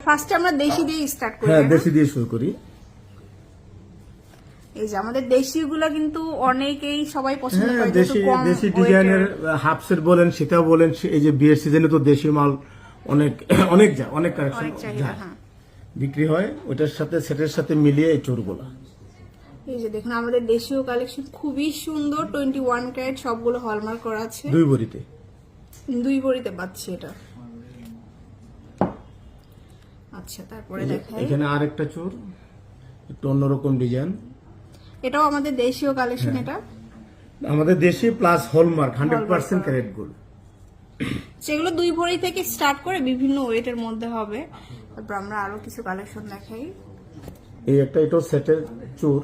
ফার্স্টে আমরা দেশি দিয়ে স্টার্ট করি। হ্যাঁ, দেশি দিয়ে শুরু করি। এই যে আমাদের দেশিগুলো কিন্তু অনেকেই সবাই পছন্দ হ্যাঁ, করে, দেশি যেহেতু কম দেশি weight ডিজাইনের এর। হাফ সেট বলেন, সেটাও বলেন। এই যে বিয়ের সিজনে তো দেশি মাল অনেক অনেক যায়, অনেক কালেকশন অনেক চাহিদা, যায়, হ্যাঁ। বিক্রি হয়। ওটার সাথে সেটের সাথে মিলিয়ে এই চোরগুলা। এই যে দেখুন আমাদের দেশীয় কালেকশন খুবই সুন্দর, 21 ক্যারেট, সবগুলো হলমার্ক করা আছে। 2 ভরিতে। 2 ভরিতে পাচ্ছি এটা। আচ্ছা, তারপরে দেখাই। এখানে আরেকটা চোর, একটু অন্যরকম ডিজাইন। এটাও আমাদের দেশীয় কালেকশন। এটা আমাদের দেশি প্লাস হলমার্ক 100% ক্যারেট গোল্ড। সেগুলো 2 ভরি থেকে স্টার্ট করে বিভিন্ন ওয়েটের মধ্যে হবে। তারপর আমরা আরো কিছু কালেকশন দেখাই। এই একটা, এটাও সেটের চোর।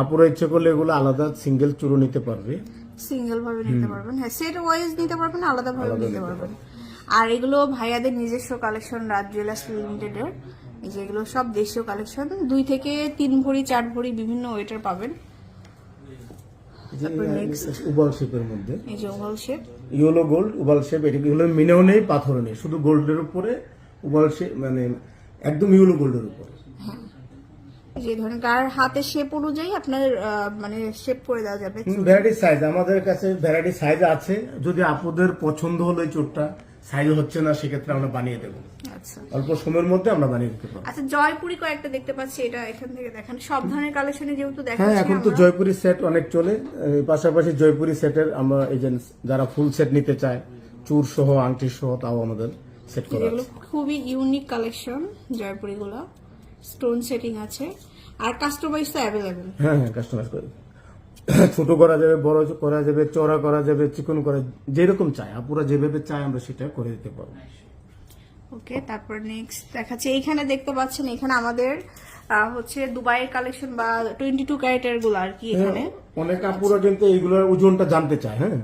আপুরা ইচ্ছে করলে এগুলো আলাদা সিঙ্গেল চুরও নিতে পারবে, সিঙ্গেল ভাবে নিতে পারবেন, হ্যাঁ, সেট ওয়াইজ নিতে পারবেন, আলাদা ভাবে নিতে পারবেন। আর এগুলো ভাইয়াদের নিজস্ব কালেকশন, রাজ জুয়েলার্স লিমিটেড এর। এই যে এগুলো সব দেশীয় কালেকশন, 2 থেকে 3 ভরি 4 ভরি বিভিন্ন ওয়েটার পাবেন। তারপর নেক্সট উবাল শেপের মধ্যে, এই যে oval shape, yellow gold oval shape. এগুলো মিনেও নেই, পাথরও নেই, শুধু গোল্ডের উপরে উবাল শেপ, মানে একদম ইয়েলো গোল্ডের উপরে। যে ধরেন কার হাতের শেপ অনুযায়ী আপনার মানে শেপ করে দেওয়া যাবে। ভ্যারাইটি সাইজ আমাদের কাছে, ভ্যারাইটি সাইজ আছে। যদি আপুদের পছন্দ হলো এই চোরটা, সাইজ হচ্ছে না, সেক্ষেত্রে আমরা বানিয়ে দেবো। আচ্ছা, অল্প সময়ের মধ্যে আমরা বানিয়ে দিতে পারবো। আচ্ছা, জয়পুরি কয়েকটা দেখতে পাচ্ছি, এটা এখান থেকে দেখেন। সব ধরনের কালেকশনে যেহেতু হ্যাঁ, দেখাচ্ছি এখন তো আমরা। জয়পুরি সেট অনেক চলে। পাশাপাশি জয়পুরি সেটের আমরা এই যে যারা ফুল সেট নিতে চায়, চূড় সহ আংটি সহ, তাও আমাদের সেট করা এগুলো আছে। খুবই ইউনিক কালেকশন, জয়পুরি গুলো স্টোন সেটিং আছে, আর কাস্টমাইজ তো অ্যাভেলেবেল। হ্যাঁ হ্যাঁ, কাস্টমাইজ করে ছোট করা যাবে, বড় করা যাবে, চওড়া করা যাবে, চিকন করা, যেরকম চাই আপুরা যেভাবে চাই আমরা সেটা করে দিতে পারবো। ওকে, তারপর নেক্সট দেখাচ্ছি। এইখানে দেখতে পাচ্ছেন, এখানে আমাদের হচ্ছে দুবাইয়ের কালেকশন বা 22 ক্যারেটের গুলো আর কি। এখানে অনেক আপুরা কিন্তু এইগুলোর ওজনটা জানতে চায়। হ্যাঁ,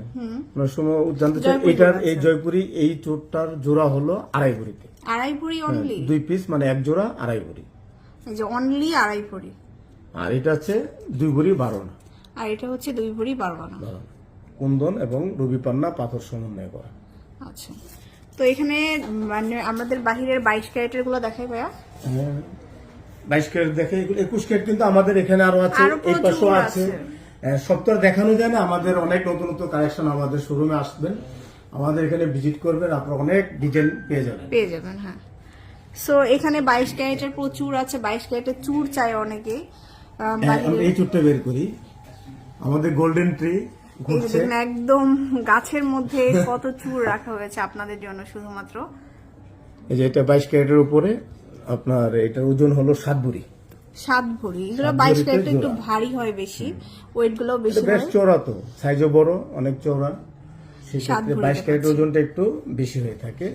অনেক সময় জানতে চায়। এটার এই জয়পুরি এই চোরটার জোড়া হলো 2.5 ভরিতে। 2.5 ভরি অনলি? 2 পিস, মানে এক জোড়া 2.5 ভরি। এই যে অনলি 2.5 ভরি। আর এটা হচ্ছে 2 ভরি 12 আনা। আর এটা হচ্ছে 2 ভরি 12 আনা। কুন্দন এবং রবি পান্না পাথর সমন্বয় করা। আচ্ছা, তো এখানে মানে আমাদের বাহিরের 22 ক্যারেটের গুলো দেখাই ভাইয়া। 22 ক্যারেট দেখে, 21 ক্যারেট কিন্তু আমাদের এখানে আরো আছে, আরো এই পাশেও প্রচুর আছে। আছে। সব তো আর দেখানো যায় না। আমাদের অনেক নতুন নতুন কালেকশন, আমাদের শোরুমে আসবেন, আমাদের এখানে ভিজিট করবেন, আপনারা অনেক ডিজাইন পেয়ে যাবেন। হ্যাঁ। সো এখানে 22 ক্যারেটের প্রচুর আছে। 22 ক্যারেটের চূড় চাই অনেকে। আমরা এই চুটটা বের করি, আমাদের গোল্ডেন ট্রি ঘুরছে। একদম গাছের মধ্যে কত চূড় রাখা হয়েছে আপনাদের জন্য শুধুমাত্র। এই যে এটা 22 ক্যারেটের উপরে, আপনার এটার ওজন হলো 7 ভরি। 7 ভরি। এগুলো 22 ক্যারেট একটু ভারী হয় বেশি, ওয়েট গুলো বেশি বেশ হয়। চওড়া, তো সাইজও বড়, অনেক চওড়া। সেক্ষেত্রে 7 ভরিতে 22 ক্যারেটের ওজনটা একটু বেশি হয়ে থাকে।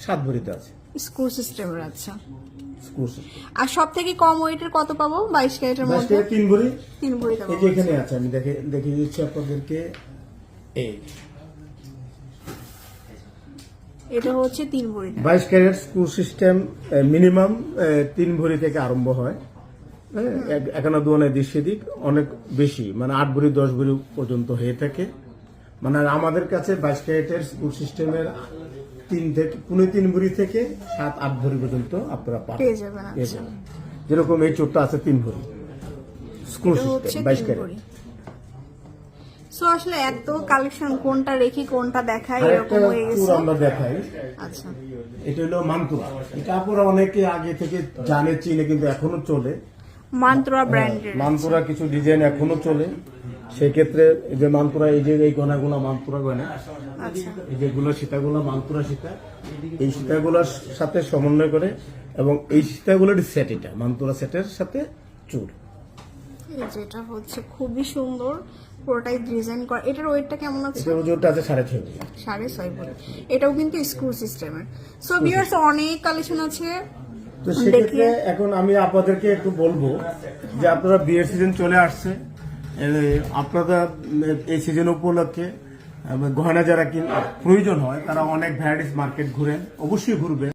7 ভরিতে আছে, স্ক্রু সিস্টেমের। আচ্ছা, স্ক্রু সিস্টেম। আর সব থেকে কম ওয়েটের কত পাবো 22 ক্যারেটের 22 মধ্যে? ক্যারেট 3 ভরি। 3 ভরিতে এই পাবো। যে এখানে আছে, আমি দেখিয়ে দিচ্ছি আপনাদেরকে। এই এটা হচ্ছে 3 ভরি। 22 ক্যারেট স্ক্রু সিস্টেম মিনিমাম 3 ভরি থেকে আরম্ভ হয়। হ্যাঁ, একানা দুয়ানে দিক সেদিক অনেক বেশি, মানে 8 ভরি 10 ভরি পর্যন্ত হয়ে থাকে। মানে আমাদের কাছে 22 ক্যারেটের স্ক্রু সিস্টেমের 3 থেকে 3.5 ভরি থেকে 7-8 ভরি পর্যন্ত আপনারা পেয়ে যাবেন। আচ্ছা, যেরকম এই চোরটা আছে 3 ভরি স্ক্রু এটা হচ্ছে সিস্টেম 22 3 ক্যারেট। ভরি। সো আসলে এত কালেকশন, কোনটা রেখি কোনটা দেখাই আরেকটা এরকম হয়ে চূড় গেছে। আমরা দেখাই। আচ্ছা, এটা হলো মান্তুরা। এটা আপনারা অনেকে আগে থেকে জানে, চিনে, কিন্তু এখনো চলে। মান্ত্রা ব্র্যান্ডের। মান্তুরা কিছু ডিজাইন এখনো চলে। সেক্ষেত্রে এই যে মান্তুরা, এই যে এই গয়নাগুলো মান্তুরা গয়না, আচ্ছা, এই যেগুলো সীতাগুলো মান্তুরা সীতা, এই সীতাগুলোর সাথে সমন্বয় করে, এবং এই সীতাগুলোর সেট, এটা মান্তুরা সেটের সাথে চূড়। এই যেটা হচ্ছে খুবই সুন্দর, পুরোটাই ডিজাইন করা। এটার ওয়েটটা কেমন আছে? এটার ওজনটা আছে 6.5 ভরি। 6.5 ভরি। এটাও কিন্তু স্ক্রু সিস্টেমের। সো ভিউয়ার্স, অনেক কালেকশন আছে। তো সেক্ষেত্রে এখন আমি আপনাদেরকে একটু বলবো যে আপনারা বিয়ের সিজন চলে আসছে, আপনারা এই সিজন উপলক্ষে গয়না যারা প্রয়োজন হয়, তারা অনেক ভ্যারাইটিস মার্কেট ঘুরেন, অবশ্যই ঘুরবেন।